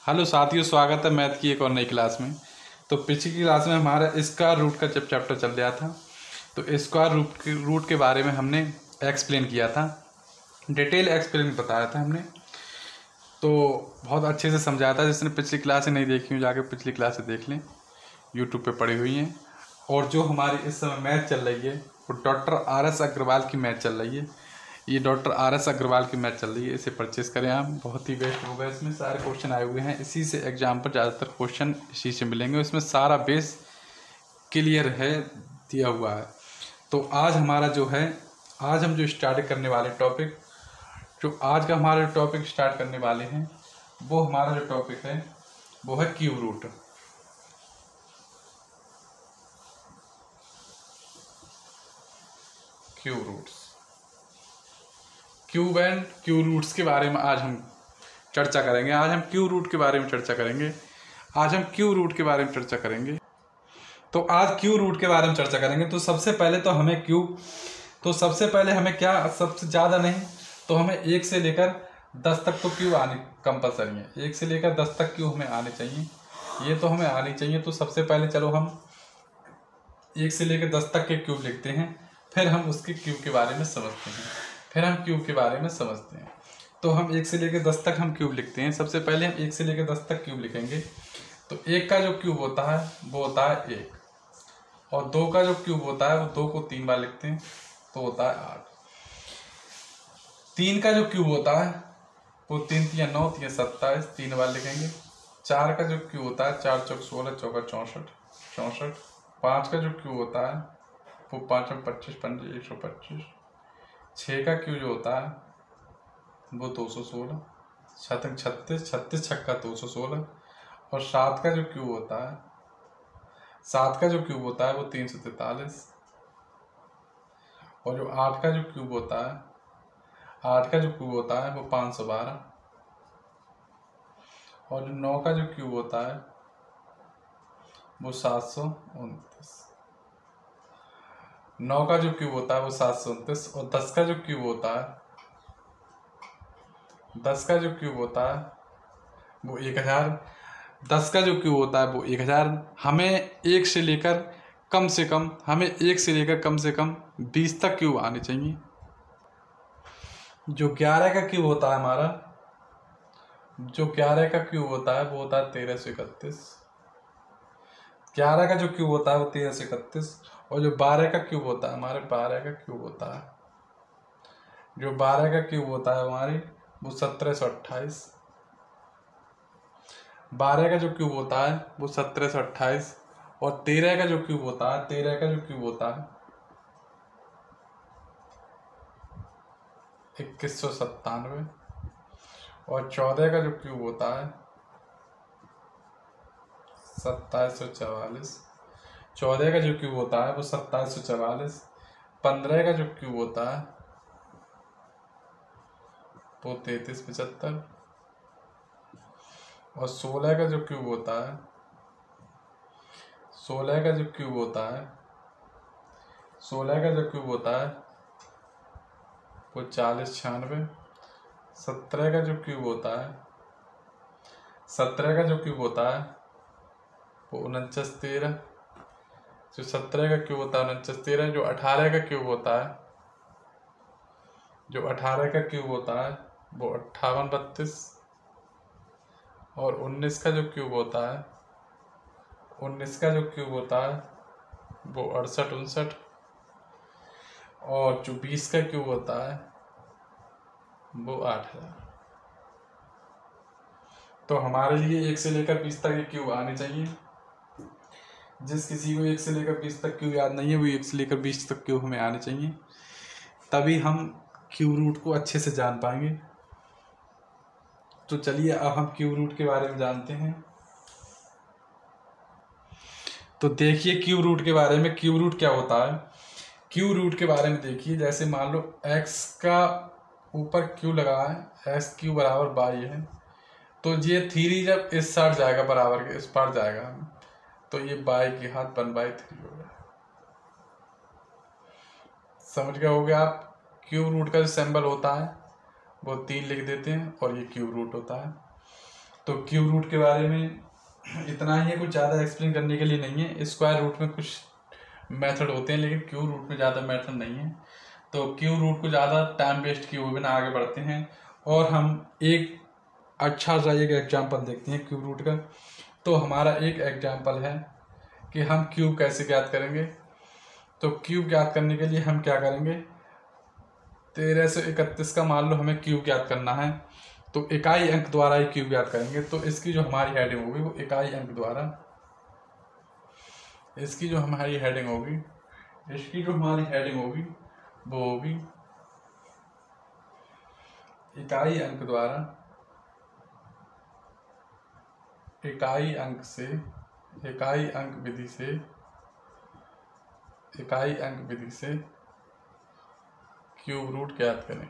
Hello साथियों, स्वागत है मैथ की एक और नई क्लास में। तो पिछली क्लास में हमारा स्क्वायर रूट का जब चैप्टर चल रहा था तो स्क्वायर रूट के बारे में हमने एक्सप्लेन किया था, डिटेल एक्सप्लेन बताया था हमने। तो बहुत अच्छे से समझाया था। जिसने पिछली क्लासें नहीं देखी हो जाके पिछली क्लासें देख लें, यूट्यूब पे पड़ी हुई हैं। और जो हमारी इस समय मैथ चल रही है वो डॉक्टर RS अग्रवाल की मैथ चल रही है। ये डॉक्टर RS अग्रवाल की मैथ चल रही है, इसे परचेस करें आप, बहुत ही बेस्ट होगा। इसमें सारे क्वेश्चन आए हुए हैं, इसी से एग्जाम पर ज़्यादातर क्वेश्चन इसी से मिलेंगे। इसमें सारा बेस क्लियर है, दिया हुआ है। तो आज हमारा जो है, आज हम जो स्टार्ट करने वाले टॉपिक, जो आज का हमारे टॉपिक स्टार्ट करने वाले हैं, वो हमारा जो टॉपिक है वो है cube root. Cube roots, cube and cube roots के बारे में आज हम चर्चा करेंगे। आज हम क्यूब रूट के बारे में चर्चा करेंगे। आज हम क्यूब रूट के बारे में चर्चा करेंगे। तो आज क्यूब रूट के बारे में चर्चा करेंगे। तो सबसे पहले तो हमें सबसे पहले हमें क्या, सबसे ज़्यादा नहीं तो हमें 1 से लेकर 10 तक तो क्यूब आने कंपलसरी है। 1 से लेकर 10 तक क्यूब हमें आने चाहिए, ये तो हमें आनी चाहिए। तो सबसे पहले चलो हम 1 से लेकर 10 तक के क्यूब लिखते हैं, फिर हम उसके क्यूब के बारे में समझते हैं। तो हम 1 से लेकर 10 तक हम क्यूब लिखते हैं। सबसे पहले हम 1 से लेकर 10 तक क्यूब लिखेंगे। तो 1 का जो क्यूब होता है वो होता है 1, और 2 का जो क्यूब होता है वो 2 को 3 बार लिखते हैं तो होता है 8। 3 का जो क्यूब होता है वो 3 3 9 3 27, 3 बार लिखेंगे। 4 का जो क्यूब होता है 4 चौक 16 चौका 64। 5 का जो क्यूब होता है वो 5 में 25 पंजे 125। 6 का क्यूब जो होता है वो 216। 36 36 छक्का 216। और 7 का जो क्यूब होता है वो 343। और जो 8 का जो क्यूब होता है वो 512। और जो 9 का जो क्यूब होता है वो 729। 9 का जो क्यूब होता है वो 729। और 10 का जो क्यूब होता है वो 1000। 10 का जो क्यूब होता है वो 1000। हमें 1 से लेकर कम से कम 20 तक क्यूब आने चाहिए। जो 11 का क्यूब होता है हमारा, वो होता है 1331। 11 का जो क्यूब होता है वो 1331। और जो 12 का क्यूब होता है हमारे, 12 का क्यूब होता है हमारी वो 1728। 12 का जो क्यूब होता है वो 1728। और 13 का जो क्यूब होता है 2197। और 14 का जो क्यूब होता है 2744। 14 का जो क्यूब होता है वो 2744। 15 का जो क्यूब होता है वो 3375। और 16 का जो क्यूब होता है वो 4096। 17 का जो क्यूब होता है वो 4913। जो 17 का क्यूब होता है 4913। जो 18 का क्यूब होता है वो 5832। और 19 का जो क्यूब होता है वो 68 69। और जो 20 का क्यूब होता है वो 8000। तो हमारे लिए 1 से लेकर 20 तक ये क्यूब आने चाहिए। जिस किसी को 1 से लेकर 20 तक क्यूब याद नहीं है, वो 1 से लेकर 20 तक क्यूब हमें आने चाहिए, तभी हम क्यूब रूट को अच्छे से जान पाएंगे। तो चलिए अब हम क्यूब रूट के बारे में जानते हैं। तो देखिए क्यूब रूट के बारे में, क्यूब रूट क्या होता है। क्यूब रूट के बारे में देखिए, जैसे मान लो x का ऊपर क्यू लगा है, x क्यू बराबर बाई है, तो ये 3 जब इस साइड जाएगा बराबर के इस पार जाएगा तो ये बाई की घात 1/3 होगा। समझ गए होगे आप। क्यूब रूट का जो सिंबल होता है वो 3 लिख देते हैं और ये क्यूब रूट होता है। तो क्यूब रूट के बारे में इतना ही है, कुछ ज़्यादा एक्सप्लेन करने के लिए नहीं है। स्क्वायर रूट में कुछ मेथड होते हैं लेकिन क्यूब रूट में ज़्यादा मेथड नहीं है। तो क्यूब रूट को ज़्यादा टाइम वेस्ट किए हुए बिना आगे बढ़ते हैं और हम एक अच्छा सा एक एग्जाम्पल देखते हैं क्यूब रूट का। तो हमारा एक एग्जाम्पल है कि हम क्यूब कैसे ज्ञात करेंगे। तो क्यूब ज्ञात करने के लिए हम क्या करेंगे, 1331 का मान लो हमें क्यूब ज्ञात करना है, तो इकाई अंक द्वारा ही क्यूब ज्ञात करेंगे। तो इसकी जो हमारी हेडिंग होगी वो इकाई अंक द्वारा, इसकी जो हमारी हेडिंग होगी, इसकी जो हमारी हेडिंग होगी वो होगी इकाई अंक द्वारा, इकाई अंक से, इकाई अंक विधि से, इकाई अंक विधि से क्यूब रूट ज्ञात करें।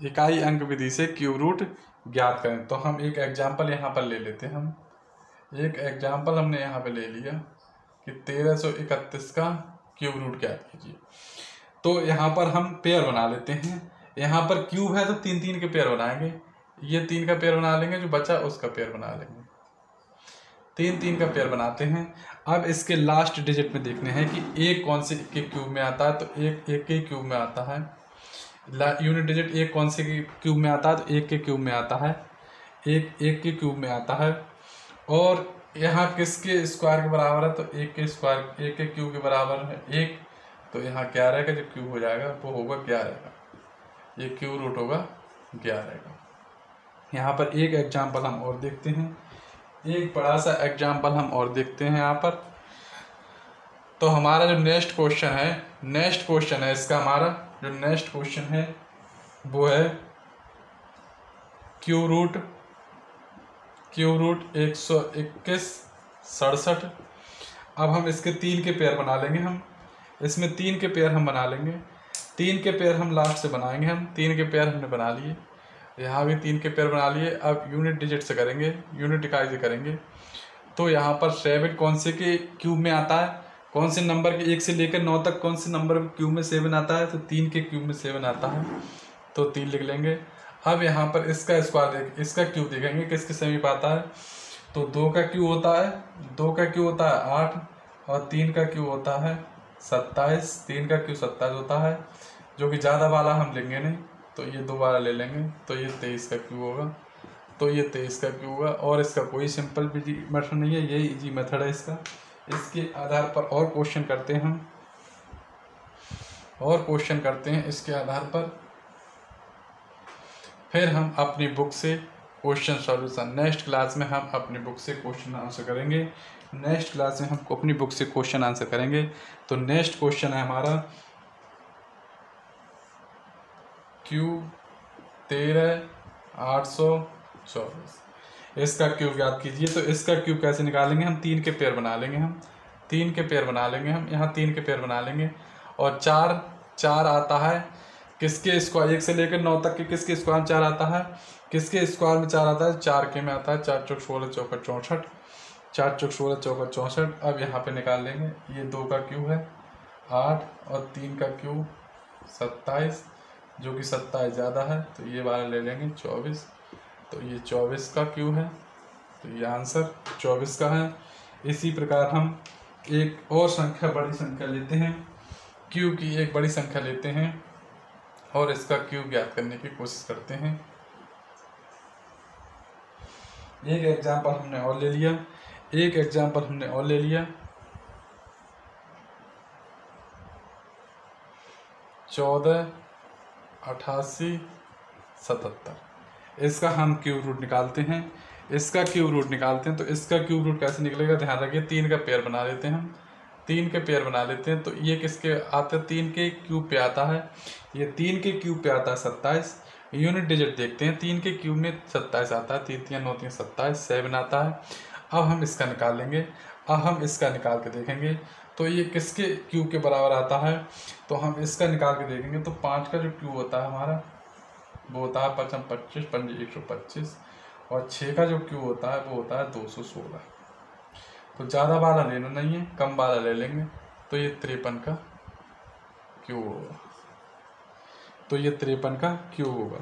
इकाई अंक विधि से क्यूब रूट ज्ञात करें। तो हम एक एग्जाम्पल यहाँ पर ले लेते हैं। हम एक एग्जाम्पल हमने यहाँ पे ले लिया कि 1331 का क्यूब रूट ज्ञात कीजिए। तो यहाँ पर हम पेयर बना लेते हैं। यहाँ पर क्यूब है तो 3-3 के पेयर बनाएंगे। ये 3 का पेयर बना लेंगे, जो बचा उसका पेयर बना लेंगे। 3-3 का पेयर बनाते हैं। अब इसके लास्ट डिजिट में देखने हैं कि एक कौन से के क्यूब में आता है। तो एक के क्यूब में आता है। यूनिट डिजिट एक कौन से के क्यूब में आता है, तो एक के क्यूब में आता है, एक के क्यूब में आता है। और यहाँ किसके स्क्वायर के बराबर है, तो एक के स्क्वायर, एक के क्यूब के बराबर है एक। तो यहाँ क्या रहेगा, जो क्यूब हो जाएगा वो होगा 11 का, ये क्यूब रूट होगा 11 का। यहाँ पर एक एग्जाम्पल हम और देखते हैं, एक बड़ा सा एग्जाम्पल हम और देखते हैं यहाँ पर। तो हमारा जो नेक्स्ट क्वेश्चन है इसका, हमारा जो नेक्स्ट क्वेश्चन है वो है क्यूब रूट 121 67। अब हम इसके 3 के पेयर बना लेंगे। हम इसमें 3 के पेयर हम बना लेंगे। 3 के पेयर हम लास्ट से बनाएंगे। हम 3 के पेयर हमने बना लिए, यहाँ भी 3 के पेयर बना लिए। अब यूनिट डिजिट से करेंगे, यूनिट इकाई से करेंगे। तो यहाँ पर 7 कौन से के क्यूब में आता है, कौन से नंबर के 1 से लेकर 9 तक कौन से नंबर के क्यूब में 7 आता है, तो 3 के क्यूब में 7 आता है, तो 3 लिख लेंगे। अब यहाँ पर इसका स्क्वायर इसका क्यूब देखेंगे किसके समीप आता है। तो 2 का क्यूब होता है, 2 का क्यूब होता है 8 और 3 का क्यूब होता है 27। 3 का क्यूब 27 होता है, जो कि ज़्यादा वाला हम लेंगे नहीं, तो ये दोबारा ले लेंगे। तो ये 23 का क्यूब होगा, तो ये 23 का क्यूब होगा। और इसका कोई सिंपल मेथड नहीं है, यही इजी मेथड है इसका। इसके आधार पर और क्वेश्चन करते हैं हम, और क्वेश्चन करते हैं इसके आधार पर। फिर हम अपनी बुक से क्वेश्चन सॉल्यूशन, नेक्स्ट क्लास में हम अपनी बुक से क्वेश्चन आंसर करेंगे। नेक्स्ट क्लास में हम अपनी बुक से क्वेश्चन आंसर करेंगे। तो नेक्स्ट क्वेश्चन है हमारा क्यूब 13,824, इसका क्यूब याद कीजिए। तो इसका क्यूब कैसे निकालेंगे, हम 3 के पेयर बना लेंगे। हम 3 के पेयर बना लेंगे, हम यहाँ 3 के पेयर बना लेंगे। और 4 आता है किसके स्क्वायर, 1 से लेकर 9 तक के किसके स्क्वायर में 4 आता है, किसके स्क्वायर में 4 आता है, 4 के में आता है। 4 चौक 16 चौका 64, 4 चौक 16 चौका 64। अब यहाँ पे निकाल लेंगे, ये 2 का क्यूब है 8 और 3 का क्यूब 27, जो कि 27 ज़्यादा है, तो ये वाला ले लेंगे 24। तो ये 24 का क्यूब है, तो ये आंसर 24 का है। इसी प्रकार हम एक और संख्या, बड़ी संख्या लेते हैं, क्यूब की एक बड़ी संख्या लेते हैं और इसका क्यूब ज्ञात करने की कोशिश करते हैं। एक एग्जाम्पल हमने और ले लिया, 14, 88, 77। इसका हम क्यूब रूट निकालते हैं। तो इसका क्यूब रूट कैसे निकलेगा, ध्यान रखिए। 3 का पेयर बना लेते हैं हम, 3 के पेयर बना लेते हैं। तो ये किसके आते हैं, 3 के क्यूब पे आता है। ये 3 के क्यूब पे आता है 27। यूनिट डिजिट देखते हैं, 3 के क्यूब में 27 आता है, 3 3 9 3 27, 7 आता है। अब हम इसका निकाल लेंगे, अब हम इसका निकाल के देखेंगे तो ये किसके क्यूब के बराबर आता है। तो हम इसका निकाल के देखेंगे तो 5 का जो क्यूब होता है हमारा वो होता है 5 25, 5 125। और 6 का जो क्यूब होता है वो होता है 216। तो ज़्यादा वाला लेना नहीं है, कम वाला ले लेंगे। तो ये 53 का क्यूब होगा। तो ये 53 का क्यूब होगा।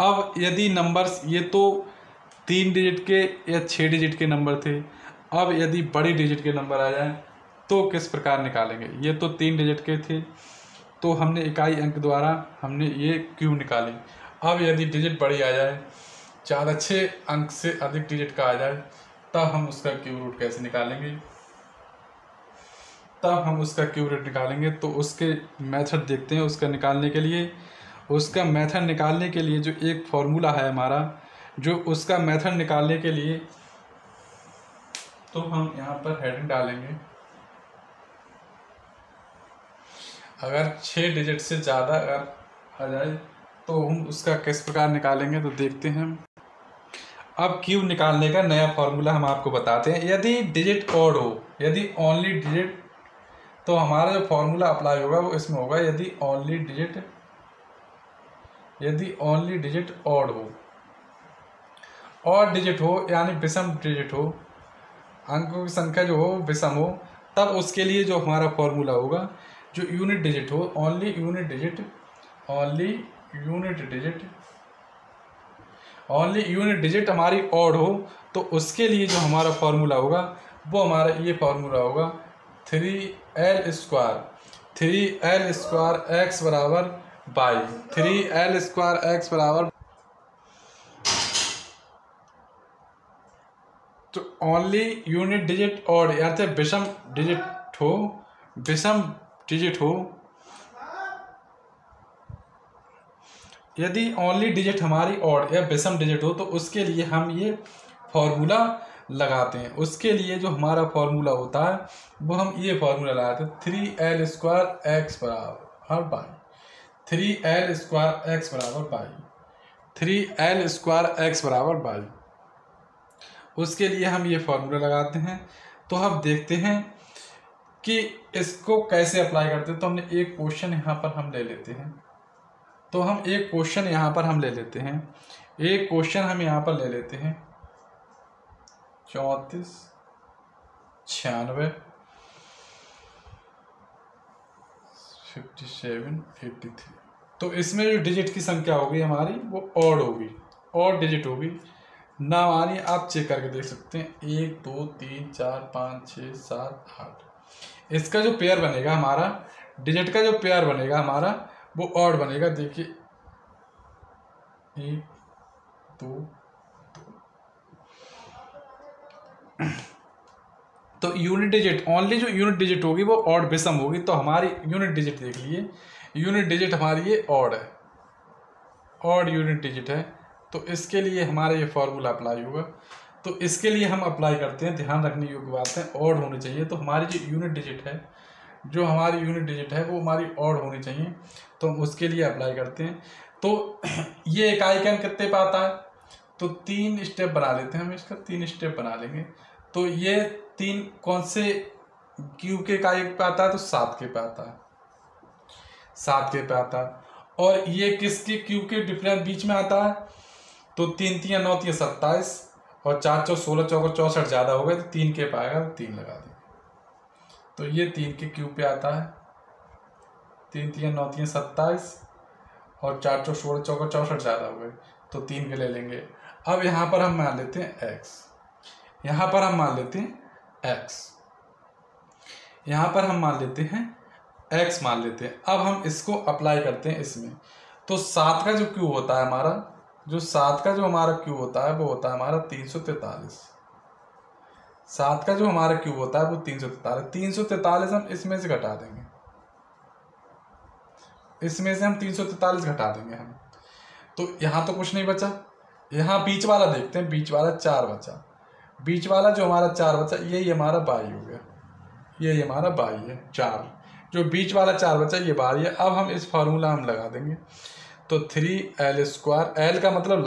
अब यदि नंबर्स, ये तो 3 डिजिट के या 6 डिजिट के नंबर थे, अब यदि बड़ी डिजिट के नंबर आ जाएं तो किस प्रकार निकालेंगे। ये तो 3 डिजिट के थे, तो हमने इकाई अंक द्वारा हमने ये क्यूब निकाली। अब यदि डिजिट बड़ी आ जाए, 6 अंक से अधिक डिजिट का आ जाए, तब हम उसका क्यूब रूट कैसे निकालेंगे। तो उसके मेथड देखते हैं। उसका निकालने के लिए जो एक फॉर्मूला है हमारा, जो उसका मेथड निकालने के लिए, तो हम यहाँ पर हेडिंग डालेंगे। अगर 6 डिजिट से ज़्यादा अगर आ जाए तो हम उसका किस प्रकार निकालेंगे, तो देखते हैं। अब क्यूब निकालने का नया फॉर्मूला हम आपको बताते हैं। यदि डिजिट ऑड हो, यदि ओनली डिजिट, तो हमारा जो फॉर्मूला अप्लाई होगा वो इसमें होगा। यदि ओनली डिजिट ऑड हो, ऑड डिजिट हो यानी विषम डिजिट हो, अंकों की संख्या जो हो विषम हो, तब उसके लिए जो हमारा फॉर्मूला होगा, जो यूनिट डिजिट हो, ओनली यूनिट डिजिट हमारी ऑड हो, तो उसके लिए जो हमारा फॉर्मूला होगा वो हमारा ये फॉर्मूला होगा 3l स्क्वायर x बराबर बाई 3l स्क्वायर x बराबर। तो ओनली यूनिट डिजिट ऑड या तो विषम डिजिट हो, यदि ओनली डिजिट हमारी ऑड या विषम डिजिट हो, तो उसके लिए हम ये फॉर्मूला लगाते हैं। उसके लिए जो हमारा फॉर्मूला होता है वो हम ये फॉर्मूला लगाते हैं 3l स्क्वायर x बराबर बाई 3l स्क्वायर x बराबर बाई। उसके लिए हम ये फॉर्मूला लगाते हैं। तो हम देखते हैं कि इसको कैसे अप्लाई करते हैं। तो हमने एक क्वेश्चन यहाँ पर हम ले लेते हैं। एक क्वेश्चन हम यहाँ पर ले लेते हैं 34 96 57 83। तो इसमें जो डिजिट की संख्या होगी हमारी वो ऑड होगी, ऑड डिजिट होगी ना। मानिए आप चेक करके देख सकते हैं 1 2 3 4 5 6 7 8। इसका जो पेयर बनेगा हमारा, डिजिट का जो पेयर बनेगा हमारा, वो ऑड बनेगा। देखिए 1 2 2। तो यूनिट डिजिट, ओनली जो यूनिट डिजिट होगी वो ऑड विषम होगी। तो हमारी यूनिट डिजिट देख लिए, यूनिट डिजिट हमारी ये ऑड है, ऑड यूनिट डिजिट है। तो इसके लिए हमारा ये फॉर्मूला अप्लाई होगा। तो इसके लिए हम अप्लाई करते हैं। ध्यान रखने योग्य बात है, ऑड होनी चाहिए। तो हमारी जो यूनिट डिजिट है, वो हमारी ऑड होनी चाहिए। तो हम उसके लिए अप्लाई करते हैं। तो ये इकाई का अंक कितने पे आता है, तो 3 स्टेप बना लेते हैं हम। इसका 3 स्टेप बना लेंगे। तो ये 3 कौन से क्यूब के इकाई पे आता है, तो 7 के पे आता है, 7 के पे आता है। और ये किसके क्यूब के डिफरेंस बीच में आता है, तो 3 3 9 3 27 और 4 4 16 4 64 ज़्यादा हो गए, तो 3 के पे आएगा, तो 3 लगा देंगे। तो ये 3 के क्यूब पे आता है। 3 3 9 3 27 और 4 4 16 4 64 ज़्यादा हो गए, तो 3 के ले लेंगे। अब यहाँ पर हम मान लेते हैं x, यहाँ पर हम मान लेते हैं x मान लेते हैं। अब हम इसको अप्लाई करते हैं इसमें। तो 7 का जो क्यूब होता है हमारा, हमारा क्यूब होता है वो होता है हमारा 343। 7 का जो हमारा क्यूब होता है वो 343 हम इसमें से घटा देंगे, हम 343 घटा देंगे हम। तो यहाँ तो कुछ नहीं बचा। यहाँ बीच वाला देखते हैं, बीच वाला 4 बचा। बीच वाला जो हमारा 4 बचा, यही हमारा बाई हो गया, यही हमारा बाई है 4। जो बीच वाला 4 बचा ये बाई है। अब हम इस फार्मूला हम लगा देंगे। तो 3l स्क्वायर, l का मतलब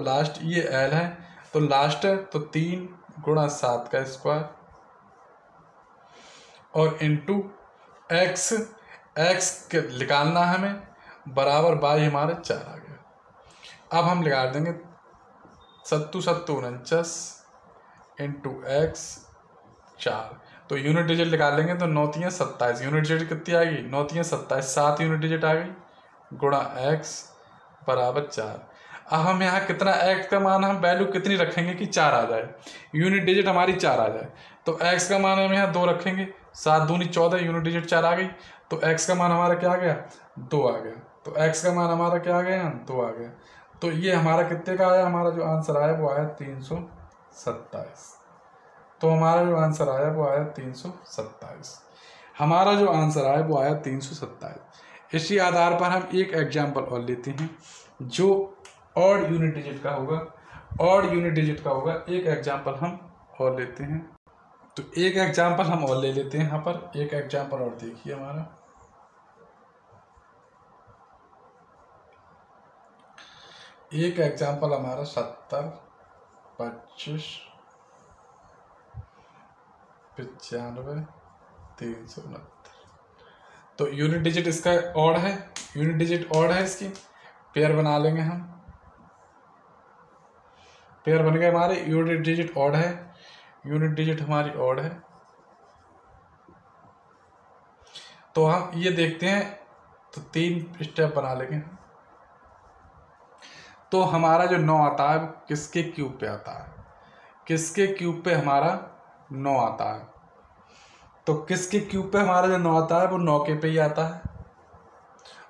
लास्ट, ये l है तो लास्ट है, तो 3 गुणा 7 का स्क्वायर और इंटू x के निकालना हमें, बराबर बाई हमारे 4 आ गया। अब हम लगा देंगे 7 7 49 इंटू x 4। तो यूनिट डिजिट निकालेंगे तो 9 3 27, यूनिट डिजिट कितनी आ गई 9 3 27, 7 यूनिट डिजिट आ गई गुणा x बराबर 4। अब हम यहाँ कितना x का मान हम वैल्यू कितनी रखेंगे कि 4 आ जाए, यूनिट डिजिट हमारी 4 आ जाए। तो x का मान हम यहाँ 2 रखेंगे, 7 दूनी 14, यूनिट डिजिट 4 आ गई, तो x का मान हमारा क्या आ गया 2 आ गया। तो x का मान हमारा क्या आ गया 2 आ गया। तो ये हमारा कितने का आया, हमारा जो आंसर आया वो आया 327। तो हमारा जो आंसर आया वो आया 327, हमारा जो आंसर आया वो आया 327। इसी आधार पर हम एक एग्जाम्पल और लेते हैं जो ऑड यूनिट डिजिट का होगा, ऑड यूनिट डिजिट का होगा। एक एग्जाम्पल हम और लेते हैं, तो एक एग्जाम्पल हम और ले लेते हैं। यहाँ पर एक एग्जाम्पल और देखिए, हमारा एक एग्जाम्पल हमारा 70 25 95 369। तो यूनिट डिजिट इसका ऑड है, यूनिट डिजिट ऑड है, इसकी पेयर बना लेंगे हम। पेयर बन गए हमारे, यूनिट डिजिट ऑड है, यूनिट डिजिट हमारी ऑड है। तो हम ये देखते हैं, तो 3 स्टेप बना लेंगे। तो हमारा जो 9 आता है किसके क्यूब पे आता है, किसके क्यूब पे हमारा 9 आता है। तो किसके क्यूब पे हमारा जो 9 आता है वो 9 के पे ही आता है।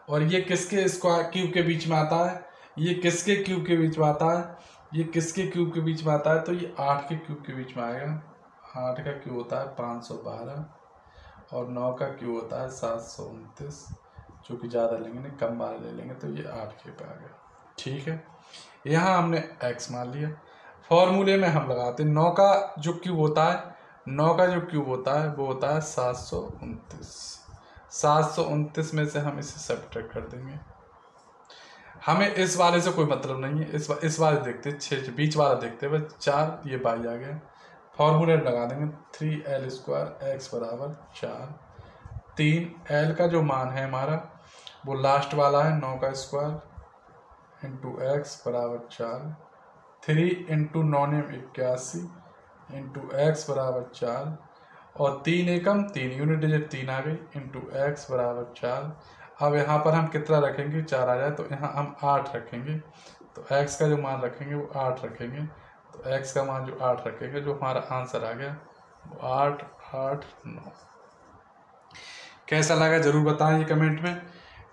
और ये किसके स्क्वायर क्यूब के बीच में आता है, ये किसके क्यूब के बीच में आता है, ये किसके क्यूब के बीच में आता है, तो ये 8 के क्यूब के बीच में आएगा। 8 का क्यूब होता है 512 और 9 का क्यूब होता है 729, जो कि ज़्यादा लेंगे नहीं, कम वाला ले लेंगे, तो ये 8 के पे आ गया। ठीक है, यहाँ हमने x मान लिया। फॉर्मूले में हम लगाते हैं 9 का जो क्यूब होता है, 9 का जो क्यूब होता है वो होता है 729। 729 में से हम इसे सब्ट्रैक्ट कर देंगे। हमें इस वाले से कोई मतलब नहीं है, इस वाले देखते 6 बीच वाला देखते हैं, बस 4 ये बाई आ गया। फॉर्मूले लगा देंगे 3l² x बराबर 4। 3l का जो मान है हमारा वो लास्ट वाला है 9 का स्क्वायर इंटू x बराबर 4। 3 इंटू 9 81 इंटू x बराबर 4 और 3 एकम 3, यूनिट डिजिट 3 आ गई, इंटू x बराबर 4। अब यहाँ पर हम कितना रखेंगे 4 आ जाए, तो यहाँ हम 8 रखेंगे। तो x का जो मान रखेंगे वो 8 रखेंगे। तो x का मान जो 8 रखेंगे, जो हमारा आंसर आ गया वो 8 8 9। कैसा लगा ज़रूर बताएं ये कमेंट में,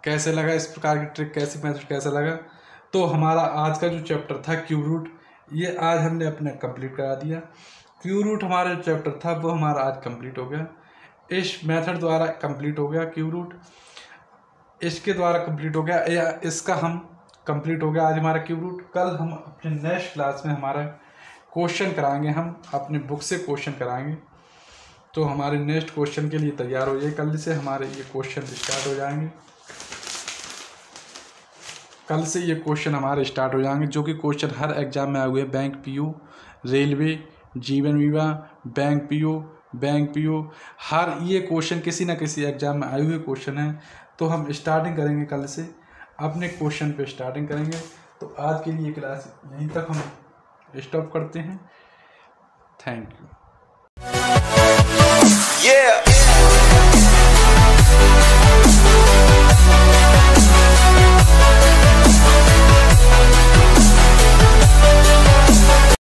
कैसे लगा इस प्रकार की ट्रिक, कैसे मैथड कैसा लगा। तो हमारा आज का जो चैप्टर था क्यूब रूट, ये आज हमने अपना कंप्लीट करा दिया। क्यूब रूट हमारा जो चैप्टर था वो हमारा आज कंप्लीट हो गया, इस मेथड द्वारा कंप्लीट हो गया क्यूब रूट, इसके द्वारा कंप्लीट हो गया, या इसका हम कंप्लीट हो गया आज हमारा क्यूब रूट। कल हम अपने नेक्स्ट क्लास में हमारा क्वेश्चन कराएंगे, हम अपने बुक से क्वेश्चन कराएंगे। तो हमारे नेक्स्ट क्वेश्चन के लिए तैयार हो जाइए, कल से हमारे ये क्वेश्चन स्टार्ट हो जाएंगे। कल से ये क्वेश्चन हमारे स्टार्ट हो जाएंगे, जो कि क्वेश्चन हर एग्जाम में आए हुए, बैंक पीओ, रेलवे, जीवन बीमा, बैंक पीओ, हर ये क्वेश्चन किसी ना किसी एग्जाम में आए हुए क्वेश्चन हैं। तो हम स्टार्टिंग करेंगे कल से, अपने क्वेश्चन पे स्टार्टिंग करेंगे। तो आज के लिए क्लास यहीं तक हम स्टॉप करते हैं। Thank you.